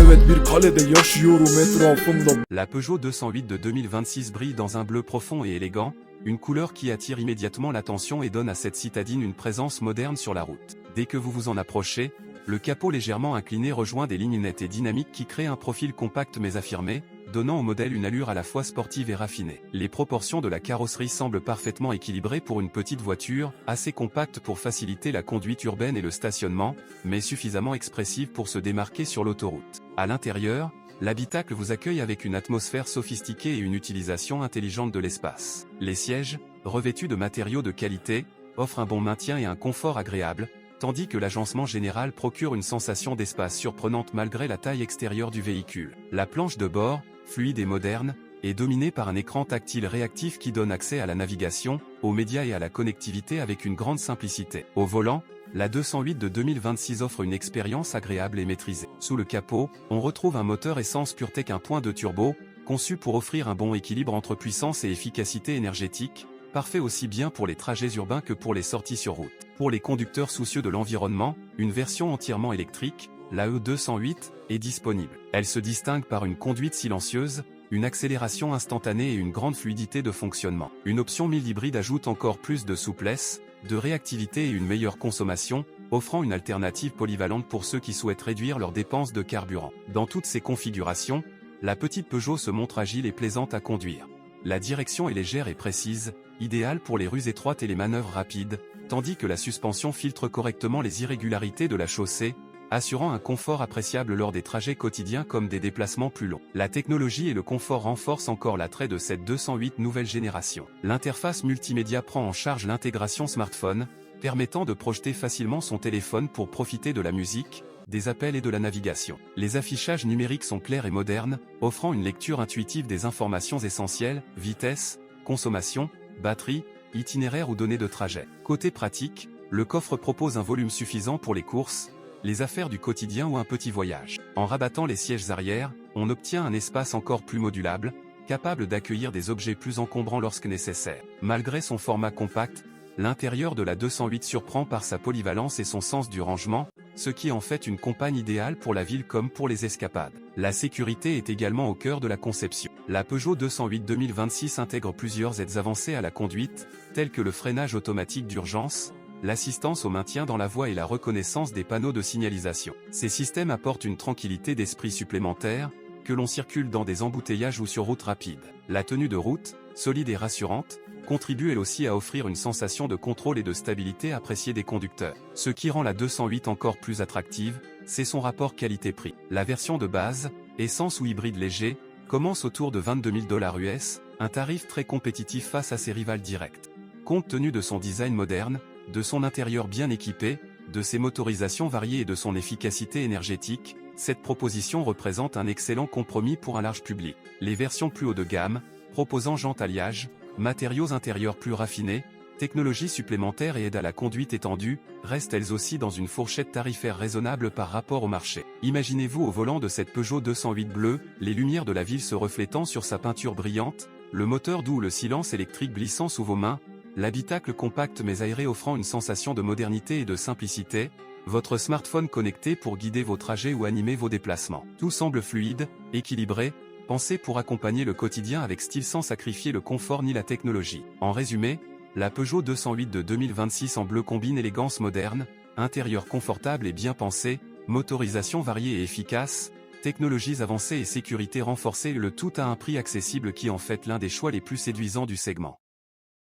Evet bir kalede yaşıyorum etrafımda. La Peugeot 208 de 2026 brille dans un bleu profond et élégant, une couleur qui attire immédiatement l'attention et donne à cette citadine une présence moderne sur la route. Dès que vous vous en approchez, le capot légèrement incliné rejoint des lignes nettes et dynamiques qui créent un profil compact mais affirmé, donnant au modèle une allure à la fois sportive et raffinée. Les proportions de la carrosserie semblent parfaitement équilibrées pour une petite voiture, assez compacte pour faciliter la conduite urbaine et le stationnement, mais suffisamment expressive pour se démarquer sur l'autoroute. À l'intérieur, l'habitacle vous accueille avec une atmosphère sophistiquée et une utilisation intelligente de l'espace. Les sièges, revêtus de matériaux de qualité, offrent un bon maintien et un confort agréable, tandis que l'agencement général procure une sensation d'espace surprenante malgré la taille extérieure du véhicule. La planche de bord, fluide et moderne, est dominée par un écran tactile réactif qui donne accès à la navigation, aux médias et à la connectivité avec une grande simplicité. Au volant, la 208 de 2026 offre une expérience agréable et maîtrisée. Sous le capot, on retrouve un moteur essence PureTech 1.2 turbo, conçu pour offrir un bon équilibre entre puissance et efficacité énergétique, parfait aussi bien pour les trajets urbains que pour les sorties sur route. Pour les conducteurs soucieux de l'environnement, une version entièrement électrique, la E208, est disponible. Elle se distingue par une conduite silencieuse, une accélération instantanée et une grande fluidité de fonctionnement. Une option mild hybride ajoute encore plus de souplesse, de réactivité et une meilleure consommation, offrant une alternative polyvalente pour ceux qui souhaitent réduire leurs dépenses de carburant. Dans toutes ces configurations, la petite Peugeot se montre agile et plaisante à conduire. La direction est légère et précise, idéale pour les rues étroites et les manœuvres rapides, tandis que la suspension filtre correctement les irrégularités de la chaussée, assurant un confort appréciable lors des trajets quotidiens comme des déplacements plus longs. La technologie et le confort renforcent encore l'attrait de cette 208 nouvelle génération. L'interface multimédia prend en charge l'intégration smartphone, permettant de projeter facilement son téléphone pour profiter de la musique, des appels et de la navigation. Les affichages numériques sont clairs et modernes, offrant une lecture intuitive des informations essentielles, vitesse, consommation, batterie, itinéraire ou données de trajet. Côté pratique, le coffre propose un volume suffisant pour les courses, les affaires du quotidien ou un petit voyage. En rabattant les sièges arrière, on obtient un espace encore plus modulable, capable d'accueillir des objets plus encombrants lorsque nécessaire. Malgré son format compact, l'intérieur de la 208 surprend par sa polyvalence et son sens du rangement, ce qui en fait une compagne idéale pour la ville comme pour les escapades. La sécurité est également au cœur de la conception. La Peugeot 208 2026 intègre plusieurs aides avancées à la conduite, telles que le freinage automatique d'urgence, l'assistance au maintien dans la voie et la reconnaissance des panneaux de signalisation. Ces systèmes apportent une tranquillité d'esprit supplémentaire, que l'on circule dans des embouteillages ou sur route rapide. La tenue de route, solide et rassurante, contribue elle aussi à offrir une sensation de contrôle et de stabilité appréciée des conducteurs. Ce qui rend la 208 encore plus attractive, c'est son rapport qualité-prix. La version de base, essence ou hybride léger, commence autour de 22 000 $ US, un tarif très compétitif face à ses rivales directes. Compte tenu de son design moderne, de son intérieur bien équipé, de ses motorisations variées et de son efficacité énergétique, cette proposition représente un excellent compromis pour un large public. Les versions plus haut de gamme, proposant jantes alliage, matériaux intérieurs plus raffinés, technologies supplémentaires et aide à la conduite étendue, restent elles aussi dans une fourchette tarifaire raisonnable par rapport au marché. Imaginez-vous au volant de cette Peugeot 208 bleue, les lumières de la ville se reflétant sur sa peinture brillante, le moteur doux ou le silence électrique glissant sous vos mains, l'habitacle compact mais aéré offrant une sensation de modernité et de simplicité, votre smartphone connecté pour guider vos trajets ou animer vos déplacements. Tout semble fluide, équilibré, pensé pour accompagner le quotidien avec style sans sacrifier le confort ni la technologie. En résumé, la Peugeot 208 de 2026 en bleu combine élégance moderne, intérieur confortable et bien pensé, motorisation variée et efficace, technologies avancées et sécurité renforcée, le tout à un prix accessible qui en fait l'un des choix les plus séduisants du segment.